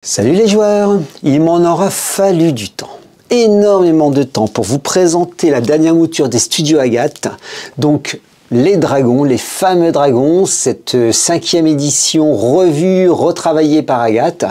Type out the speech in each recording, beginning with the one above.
Salut les joueurs, il m'en aura fallu du temps, énormément de temps pour vous présenter la dernière mouture des studios Agathe, donc les dragons, les fameux dragons, cette 5e édition revue, retravaillée par Agathe,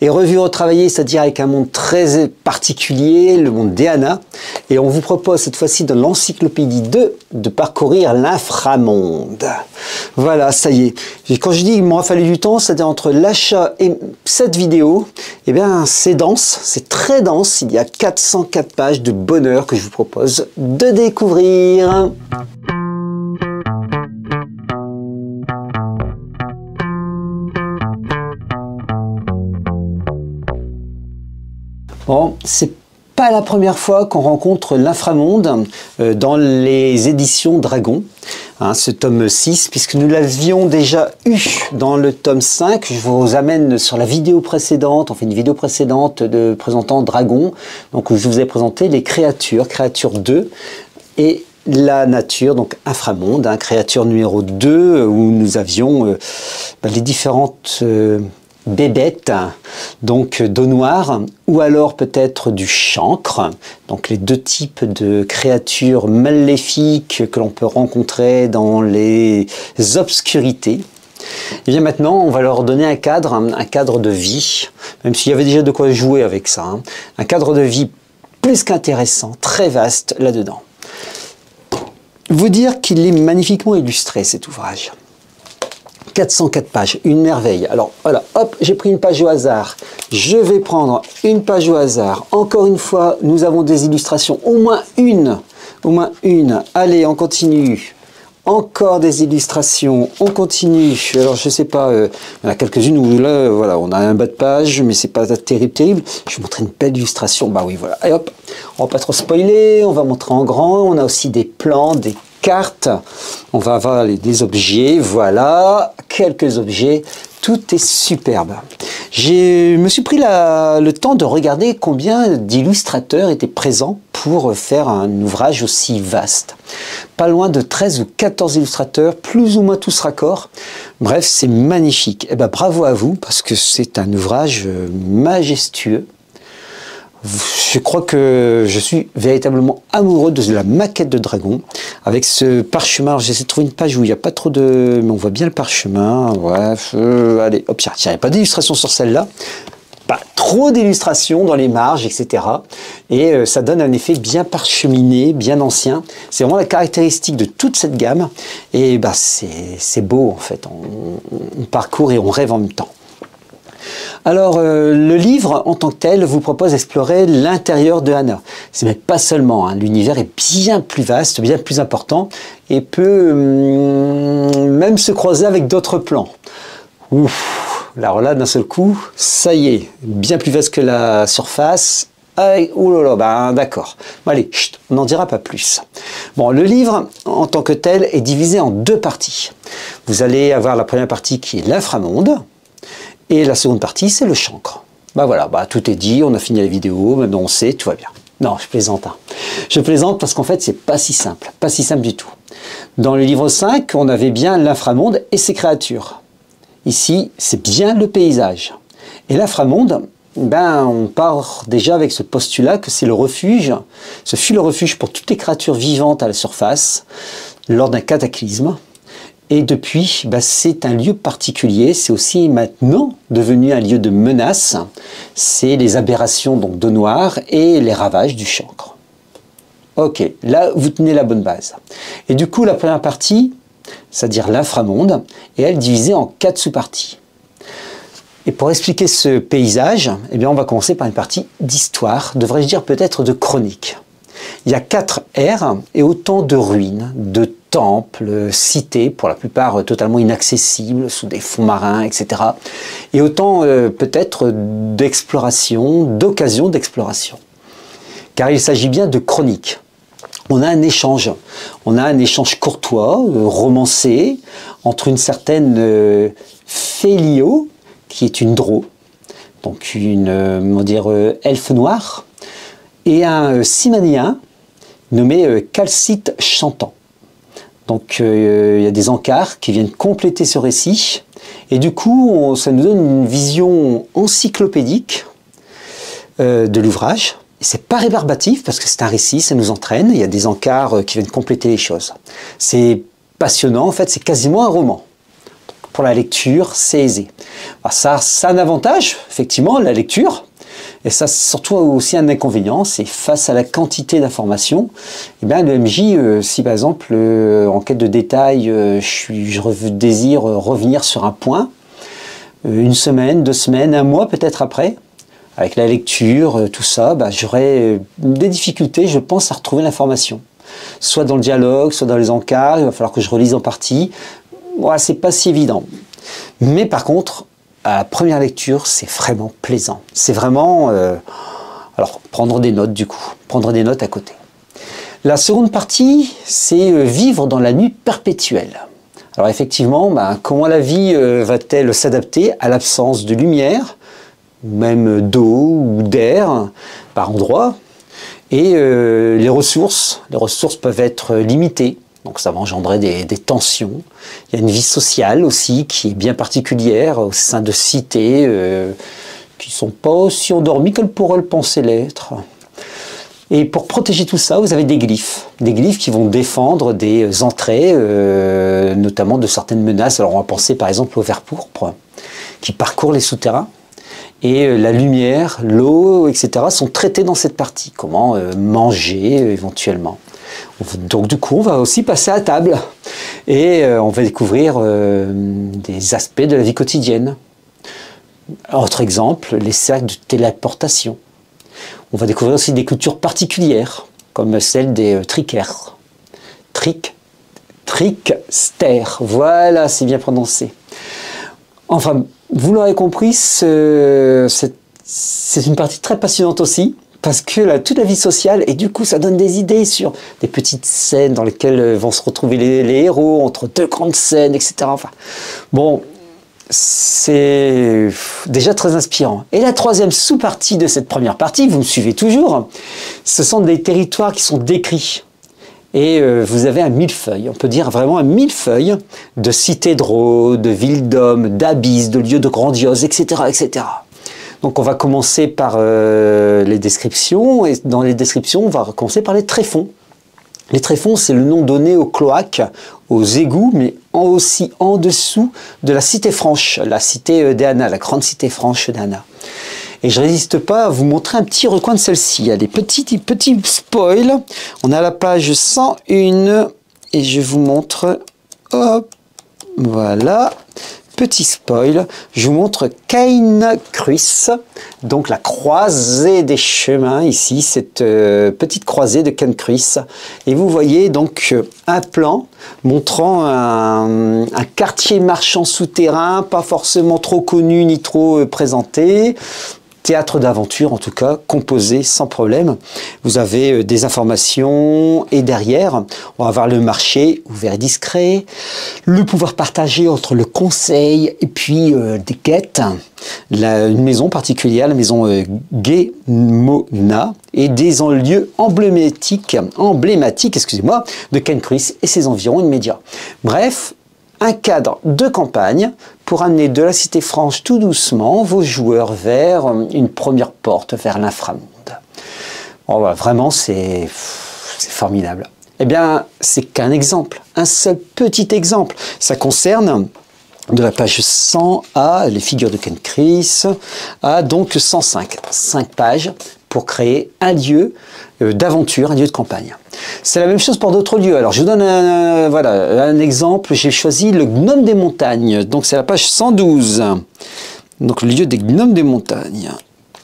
et revue, retravaillée, c'est-à-dire avec un monde très particulier, le monde d'Eana, et on vous propose cette fois-ci dans l'encyclopédie 2 de parcourir l'inframonde. Voilà, ça y est. Et quand je dis qu'il m'aura fallu du temps, c'est-à-dire entre l'achat et cette vidéo, eh bien c'est dense, c'est très dense, il y a 404 pages de bonheur que je vous propose de découvrir. Bon, c'est pas la première fois qu'on rencontre l'inframonde dans les éditions Dragon, hein, ce tome 6, puisque nous l'avions déjà eu dans le tome 5. Je vous amène sur la vidéo précédente, on fait une vidéo précédente de présentant Dragon, donc où je vous ai présenté les créatures, créature 2, et la nature, donc inframonde, hein, créature numéro 2, où nous avions les différentes bébêtes, donc d'eau noire, ou alors peut-être du chancre, donc les deux types de créatures maléfiques que l'on peut rencontrer dans les obscurités. Et bien maintenant, on va leur donner un cadre de vie, même s'il y avait déjà de quoi jouer avec ça, hein, un cadre de vie plus qu'intéressant, très vaste là-dedans. Vous dire qu'il est magnifiquement illustré cet ouvrage. 404 pages, une merveille. Alors voilà, hop, j'ai pris une page au hasard. Je vais prendre une page au hasard. Encore une fois, nous avons des illustrations, au moins une. Allez, on continue. Encore des illustrations, on continue. Alors je sais pas, il y en a quelques-unes où là, voilà, on a un bas de page, mais c'est pas terrible. Je vais vous montrer une belle illustration. Bah oui, voilà. Et hop, on va pas trop spoiler, on va montrer en grand. On a aussi des plans, des cartes. On va avoir des objets, voilà, quelques objets. Tout est superbe. Je me suis pris le temps de regarder combien d'illustrateurs étaient présents pour faire un ouvrage aussi vaste. Pas loin de 13 ou 14 illustrateurs, plus ou moins tous raccords. Bref, c'est magnifique. Et ben, bravo à vous, parce que c'est un ouvrage majestueux. Je crois que je suis véritablement amoureux de la maquette de Dragon, avec ce parchemin. Alors j'essaie de trouver une page où il n'y a pas trop de... mais on voit bien le parchemin. Bref, allez, hop, il n'y a pas d'illustration sur celle-là. Pas trop d'illustrations dans les marges, etc. Et ça donne un effet bien parcheminé, bien ancien. C'est vraiment la caractéristique de toute cette gamme. Et bah, c'est beau, en fait. On parcourt et on rêve en même temps. Alors, le livre, en tant que tel, vous propose d'explorer l'intérieur de Anna. Mais pas seulement, hein, l'univers est bien plus vaste, bien plus important, et peut même se croiser avec d'autres plans. Ouf, alors là, d'un seul coup, ça y est, bien plus vaste que la surface. Ouh là là, ben d'accord. Bon, allez, chut, on n'en dira pas plus. Bon, le livre, en tant que tel, est divisé en deux parties. Vous allez avoir la première partie qui est l'inframonde, et la seconde partie, c'est le chancre. Bah voilà, bah, tout est dit, on a fini la vidéo, maintenant on sait, tout va bien. Non, je plaisante. Hein. Je plaisante parce qu'en fait, c'est pas si simple du tout. Dans le livre 5, on avait bien l'inframonde et ses créatures. Ici, c'est bien le paysage. Et l'inframonde, ben, on part déjà avec ce postulat que c'est le refuge, ce fut le refuge pour toutes les créatures vivantes à la surface lors d'un cataclysme. Et depuis, bah, c'est un lieu particulier, c'est aussi maintenant devenu un lieu de menace. C'est les aberrations donc d'eau noire et les ravages du chancre. Ok, là vous tenez la bonne base. Et du coup, la première partie, c'est-à-dire l'inframonde, est elle divisée en 4 sous-parties. Et pour expliquer ce paysage, eh bien, on va commencer par une partie d'histoire, devrais-je dire peut-être de chronique. Il y a 4 ères et autant de ruines, de temples, cités, pour la plupart totalement inaccessibles, sous des fonds marins, etc. Et autant peut-être d'exploration, d'occasion d'exploration. Car il s'agit bien de chronique. On a un échange courtois, romancé, entre une certaine Félio, qui est une drow, donc une elfe noire, et un Simanien nommé Calcite Chantant. Donc il y a des encarts qui viennent compléter ce récit Et du coup, ça nous donne une vision encyclopédique de l'ouvrage. C'est pas rébarbatif parce que c'est un récit, ça nous entraîne. Il y a des encarts qui viennent compléter les choses. C'est passionnant, en fait, c'est quasiment un roman. Pour la lecture, c'est aisé. Alors ça a un avantage, effectivement, la lecture. Et ça, surtout aussi un inconvénient, c'est face à la quantité d'informations, eh bien, le MJ, si par exemple, en quête de détails, je désire revenir sur un point, une semaine, 2 semaines, un mois peut-être après, avec la lecture, tout ça, bah, j'aurai des difficultés, je pense, à retrouver l'information. Soit dans le dialogue, soit dans les encarts, il va falloir que je relise en partie. Voilà, c'est pas si évident. Mais par contre, à la première lecture, c'est vraiment plaisant. C'est vraiment... alors, prendre des notes du coup, prendre des notes à côté. La seconde partie, c'est vivre dans la nuit perpétuelle. Alors effectivement, bah, comment la vie va-t-elle s'adapter à l'absence de lumière, même d'eau ou d'air par endroits, et les ressources peuvent être limitées. Donc ça va engendrer des tensions. Il y a une vie sociale aussi qui est bien particulière au sein de cités qui ne sont pas aussi endormies qu'elles pourraient le penser l'être. Et pour protéger tout ça, vous avez des glyphes qui vont défendre des entrées, notamment de certaines menaces. Alors on va penser par exemple au ver pourpre qui parcourt les souterrains. Et la lumière, l'eau, etc. sont traités dans cette partie. Comment manger éventuellement. Donc du coup, on va aussi passer à table et on va découvrir des aspects de la vie quotidienne. Autre exemple, les cercles de téléportation. On va découvrir aussi des cultures particulières, comme celle des trickers. Trickster, voilà, c'est bien prononcé. Enfin, vous l'aurez compris, c'est une partie très passionnante aussi. Parce que toute la vie sociale, et du coup ça donne des idées sur des petites scènes dans lesquelles vont se retrouver les héros, entre 2 grandes scènes, etc. Enfin, bon, c'est déjà très inspirant. Et la troisième sous-partie de cette première partie, vous me suivez toujours, ce sont des territoires qui sont décrits. Et vous avez un millefeuille, on peut dire vraiment un millefeuille de cités drôles, de villes d'hommes, d'abysses, de lieux de grandiose, etc., etc. Donc on va commencer par les descriptions, et dans les descriptions, on va commencer par les tréfonds. Les tréfonds, c'est le nom donné aux cloaques, aux égouts, mais aussi en dessous de la cité franche, la cité d'Eanna, la grande cité franche d'Eanna. Et je ne résiste pas à vous montrer un petit recoin de celle-ci. Il y a des petits spoils. On est à la page 101, et je vous montre, hop, voilà. Petit spoil, je vous montre Cain Cruis, donc la croisée des chemins ici, cette petite croisée de Cain Cruis. Et vous voyez donc un plan montrant un quartier marchand souterrain, pas forcément trop connu ni trop présenté. Théâtre d'aventure en tout cas, composé sans problème. Vous avez des informations et derrière, on va avoir le marché ouvert et discret, le pouvoir partagé entre le conseil et puis des quêtes, une maison particulière, la maison Guémona, et des lieux emblématiques, excusez-moi, de Cain Cruis et ses environs immédiats. Bref, un cadre de campagne pour amener de la cité franche tout doucement vos joueurs vers une première porte vers l'inframonde. Oh, voilà, vraiment, c'est formidable. Eh bien, c'est qu'un exemple, un seul petit exemple. Ça concerne de la page 100 à les figures de Cain Cruis à donc 105. 5 pages pour créer un lieu d'aventure, un lieu de campagne. C'est la même chose pour d'autres lieux. Alors je vous donne un exemple. J'ai choisi le Gnome des montagnes. Donc c'est la page 112. Donc le lieu des Gnomes des montagnes.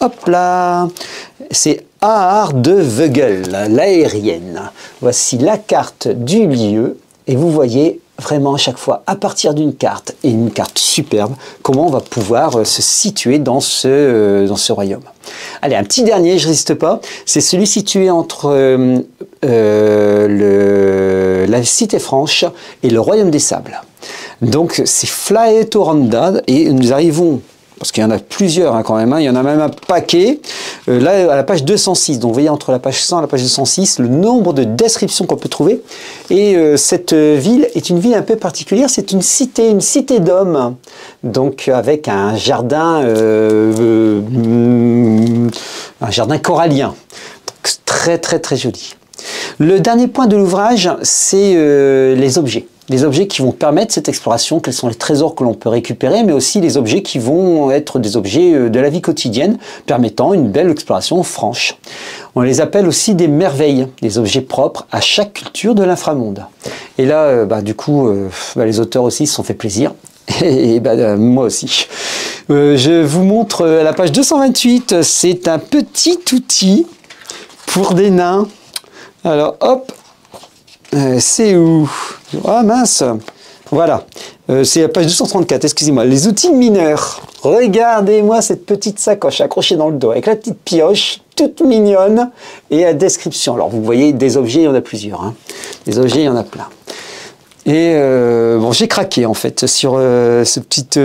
Hop là. C'est Aar de Vögel, l'aérienne. Voici la carte du lieu. Et vous voyez vraiment à chaque fois, à partir d'une carte, et une carte superbe, comment on va pouvoir se situer dans ce royaume. Allez, un petit dernier, je ne résiste pas, c'est celui situé entre la cité franche et le royaume des sables. Donc c'est Flaetoranda, et nous arrivons parce qu'il y en a plusieurs hein, quand même, hein. Il y en a même un paquet. Là, à la page 206, donc vous voyez entre la page 100 et la page 206, le nombre de descriptions qu'on peut trouver. Et cette ville est une ville un peu particulière, c'est une cité d'hommes, donc avec un jardin corallien. Donc, très très très joli. Le dernier point de l'ouvrage, c'est les objets. Les objets qui vont permettre cette exploration, quels sont les trésors que l'on peut récupérer, mais aussi les objets qui vont être des objets de la vie quotidienne, permettant une belle exploration franche. On les appelle aussi des merveilles, des objets propres à chaque culture de l'inframonde. Et là, du coup, les auteurs aussi se sont fait plaisir, et moi aussi. Je vous montre la page 228, c'est un petit outil pour des nains. Alors, hop, c'est où? Ah mince, voilà, c'est la page 234, excusez-moi. Les outils mineurs. Regardez-moi cette petite sacoche accrochée dans le dos avec la petite pioche, toute mignonne, et la description. Alors, vous voyez, des objets, il y en a plusieurs. Hein. Des objets, il y en a plein. Et bon, j'ai craqué en fait sur cette petite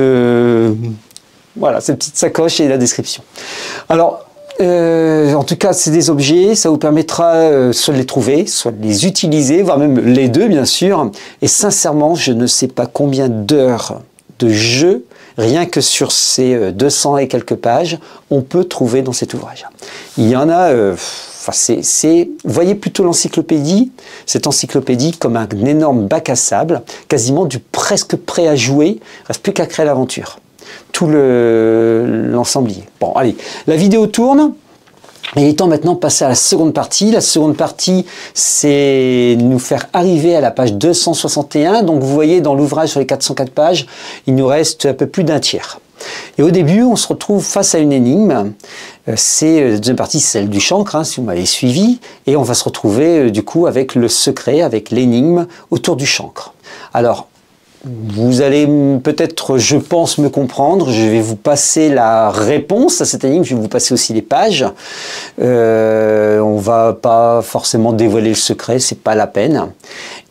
sacoche et la description. Alors, en tout cas, c'est des objets, ça vous permettra soit de les trouver, soit de les utiliser, voire même les deux, bien sûr. Et sincèrement, je ne sais pas combien d'heures de jeu, rien que sur ces 200 et quelques pages, on peut trouver dans cet ouvrage. Il y en a... voyez plutôt l'encyclopédie, cette encyclopédie comme un énorme bac à sable, quasiment du presque prêt à jouer, il ne reste plus qu'à créer l'aventure. Tout l'ensemblier. Bon, allez, la vidéo tourne. Et il est temps maintenant de passer à la seconde partie. La seconde partie, c'est nous faire arriver à la page 261. Donc, vous voyez, dans l'ouvrage sur les 404 pages, il nous reste un peu plus d'un tiers. Et au début, on se retrouve face à une énigme. C'est la deuxième partie, celle du chancre, hein, si vous m'avez suivi. Et on va se retrouver, du coup, avec le secret, avec l'énigme autour du chancre. Alors, vous allez peut-être, je pense, me comprendre. Je vais vous passer la réponse à cette énigme. Je vais vous passer aussi les pages. On va pas forcément dévoiler le secret, c'est pas la peine.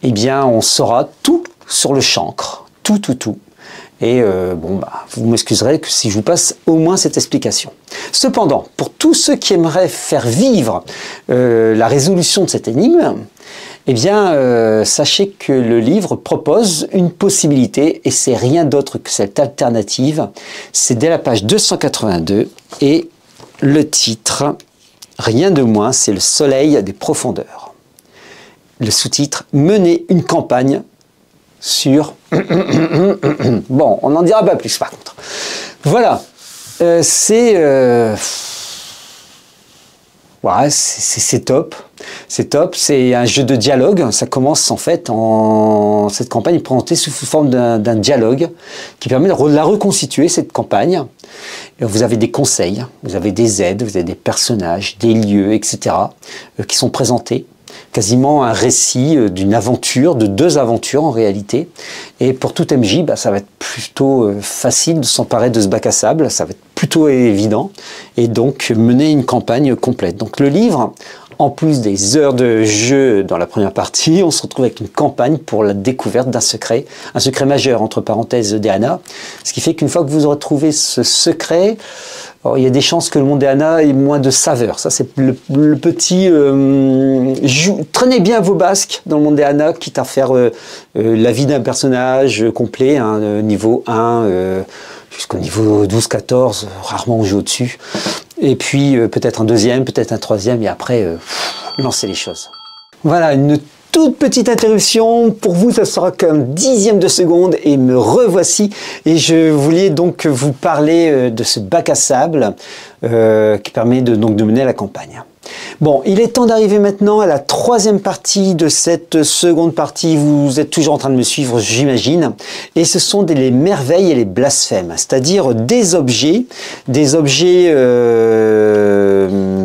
Eh bien, on saura tout sur le chancre. Tout. Et vous m'excuserez que si je vous passe au moins cette explication. Cependant, pour tous ceux qui aimeraient faire vivre la résolution de cette énigme, eh bien, sachez que le livre propose une possibilité et c'est rien d'autre que cette alternative. C'est dès la page 282 et le titre, rien de moins, c'est Le Soleil des profondeurs. Le sous-titre, Mener une campagne sur... Bon, on n'en dira pas plus par contre. Voilà, c'est top. C'est top, c'est un jeu de dialogue. Ça commence en fait cette campagne est présentée sous forme d'un dialogue qui permet de la reconstituer, cette campagne. Vous avez des conseils, vous avez des aides, vous avez des personnages, des lieux, etc. Qui sont présentés. Quasiment un récit d'une aventure, de deux aventures en réalité. Et pour tout MJ, ça va être plutôt facile de s'emparer de ce bac à sable, ça va être plutôt évident. Et donc mener une campagne complète. Donc le livre, en plus des heures de jeu dans la première partie, on se retrouve avec une campagne pour la découverte d'un secret, un secret majeur entre parenthèses d'Anna. Ce qui fait qu'une fois que vous aurez trouvé ce secret, alors, il y a des chances que le monde d'Anna ait moins de saveur. Ça, c'est le petit... traînez bien vos basques dans le monde d'Anna, quitte à faire la vie d'un personnage complet, hein, niveau 1 jusqu'au niveau 12-14, rarement on joue au-dessus. Et puis peut-être un deuxième, peut-être un troisième, et après, lancer les choses. Voilà, une toute petite interruption. Pour vous, ça sera qu'un dixième de seconde et me revoici. Et je voulais donc vous parler de ce bac à sable qui permet de mener la campagne. Bon, il est temps d'arriver maintenant à la troisième partie de cette seconde partie. Vous êtes toujours en train de me suivre, j'imagine. Et ce sont les merveilles et les blasphèmes, c'est-à-dire des objets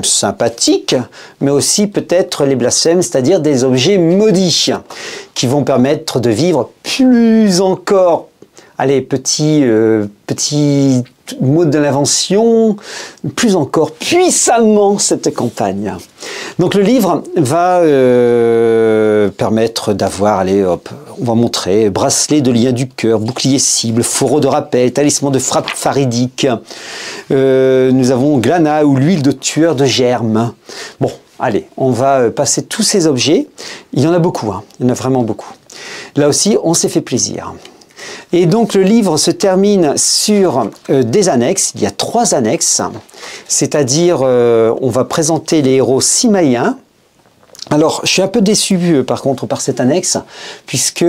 sympathiques, mais aussi peut-être les blasphèmes, c'est-à-dire des objets maudits, qui vont permettre de vivre plus encore, allez, petit mot de l'invention, plus encore puissamment cette campagne. Donc le livre va permettre d'avoir, allez hop, on va montrer, bracelet de lien du cœur, bouclier cible, fourreau de rappel, talisman de frappe faridique. Nous avons glana ou l'huile de tueur de germes. Bon, allez, on va passer tous ces objets. Il y en a beaucoup, hein. Il y en a vraiment beaucoup. Là aussi, on s'est fait plaisir. Et donc le livre se termine sur des annexes. Il y a 3 annexes, c'est-à-dire on va présenter les héros cimaïens. Alors, je suis un peu déçu par contre par cette annexe, puisque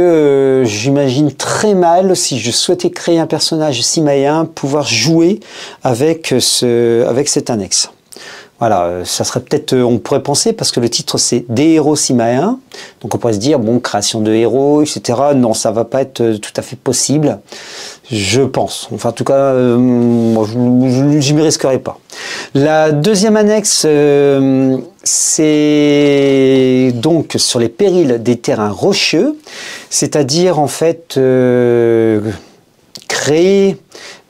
j'imagine très mal, si je souhaitais créer un personnage cimaïen, pouvoir jouer avec cette annexe. Voilà, ça serait peut-être, on pourrait penser, parce que le titre c'est Des héros cimaïens, donc on pourrait se dire, bon, création de héros, etc. Non, ça va pas être tout à fait possible, je pense. Enfin, en tout cas, moi, je m'y risquerai pas. La deuxième annexe, c'est donc sur les périls des terrains rocheux, c'est-à-dire en fait créer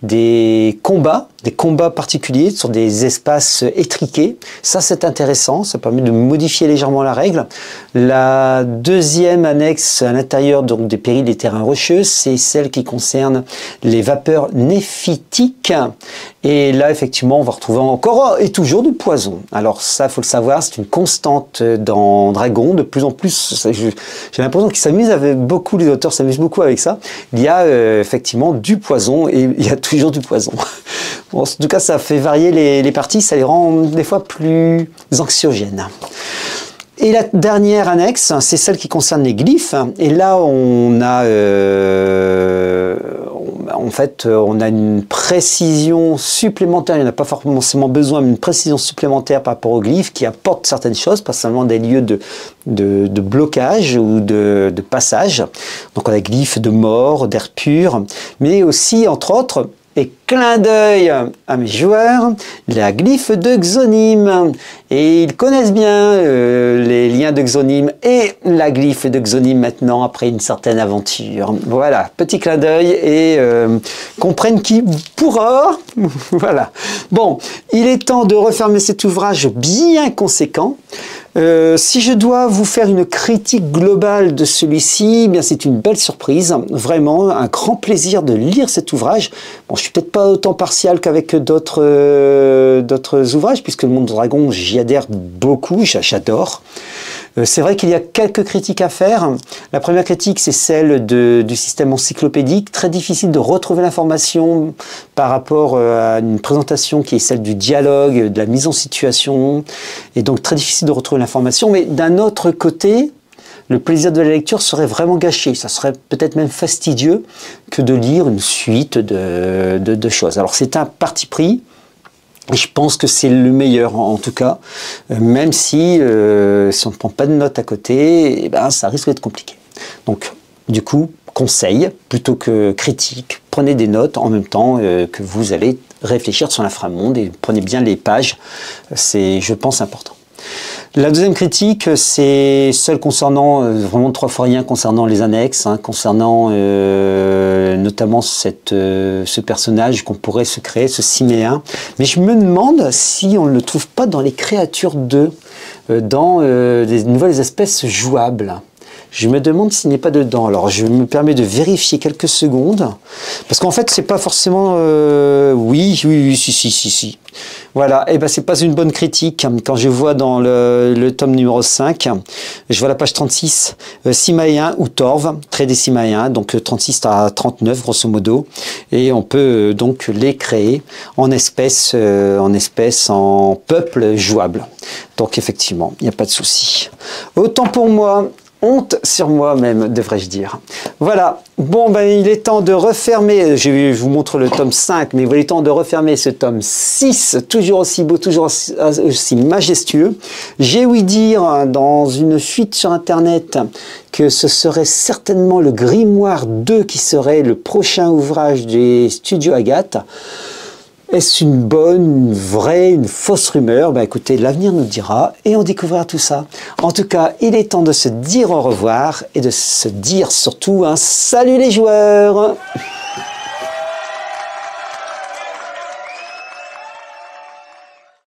des combats particuliers sur des espaces étriqués. Ça, c'est intéressant, ça permet de modifier légèrement la règle. La deuxième annexe à l'intérieur donc des périls des terrains rocheux, c'est celle qui concerne les vapeurs néphitiques. Et là, effectivement, on va retrouver encore et toujours du poison. Alors ça, faut le savoir, c'est une constante dans Dragon. De plus en plus, j'ai l'impression qu'ils s'amusent avec beaucoup, les auteurs s'amusent beaucoup avec ça. Il y a effectivement du poison et il y a toujours du poison. Bon, en tout cas, ça fait varier les parties, ça les rend des fois plus anxiogènes. Et la dernière annexe, c'est celle qui concerne les glyphes. Et là, on a en fait, on a une précision supplémentaire. Il n'y en a pas forcément besoin, mais une précision supplémentaire par rapport aux glyphes qui apporte certaines choses, pas seulement des lieux de blocage ou de passage. Donc, on a glyphes de mort, d'air pur, mais aussi, entre autres, et clin d'œil à mes joueurs, la glyphe de Xonime. Et ils connaissent bien les liens de Xonime et la glyphe de Xonime maintenant, après une certaine aventure. Voilà, petit clin d'œil et comprennent qui pourra. Voilà. Bon, il est temps de refermer cet ouvrage bien conséquent. Si je dois vous faire une critique globale de celui-ci, eh bien c'est une belle surprise, vraiment un grand plaisir de lire cet ouvrage. Bon, je suis peut-être pas autant partial qu'avec d'autres ouvrages, puisque le Monde de Dragon, j'y adhère beaucoup, j'adore. C'est vrai qu'il y a quelques critiques à faire. La première critique, c'est celle du système encyclopédique. Très difficile de retrouver l'information par rapport à une présentation qui est celle du dialogue, de la mise en situation. Et donc très difficile de retrouver l'information. Mais d'un autre côté, le plaisir de la lecture serait vraiment gâché. Ça serait peut-être même fastidieux que de lire une suite de choses. Alors c'est un parti pris. Je pense que c'est le meilleur en tout cas, même si on ne prend pas de notes à côté, eh ben, ça risque d'être compliqué. Donc du coup, conseil plutôt que critique, prenez des notes en même temps que vous allez réfléchir sur l'inframonde et prenez bien les pages, c'est je pense important. La deuxième critique, c'est celle concernant vraiment 3 fois rien concernant les annexes, hein, concernant notamment ce personnage qu'on pourrait se créer, ce ciméen. Mais je me demande si on ne le trouve pas dans les créatures 2, dans des nouvelles espèces jouables. Je me demande s'il n'est pas dedans. Alors, je me permets de vérifier quelques secondes. Parce qu'en fait, c'est pas forcément... Oui, si. Voilà, et ben c'est pas une bonne critique. Quand je vois dans le tome numéro 5, je vois la page 36, Cimaïen ou Torve, trait des Cimaïens, donc 36 à 39 grosso modo. Et on peut donc les créer en espèces, en peuple jouable. Donc effectivement, il n'y a pas de souci. Autant pour moi... Honte sur moi même, devrais-je dire. Voilà, bon ben il est temps de refermer, je vous montre le tome 5, mais il est temps de refermer ce tome 6, toujours aussi beau, toujours aussi majestueux. J'ai ouï dire dans une fuite sur internet que ce serait certainement le Grimoire 2 qui serait le prochain ouvrage des studios Agathe. Est-ce une bonne, une vraie, une fausse rumeur? Ben écoutez, l'avenir nous dira et on découvrira tout ça. En tout cas, il est temps de se dire au revoir et de se dire surtout un salut les joueurs!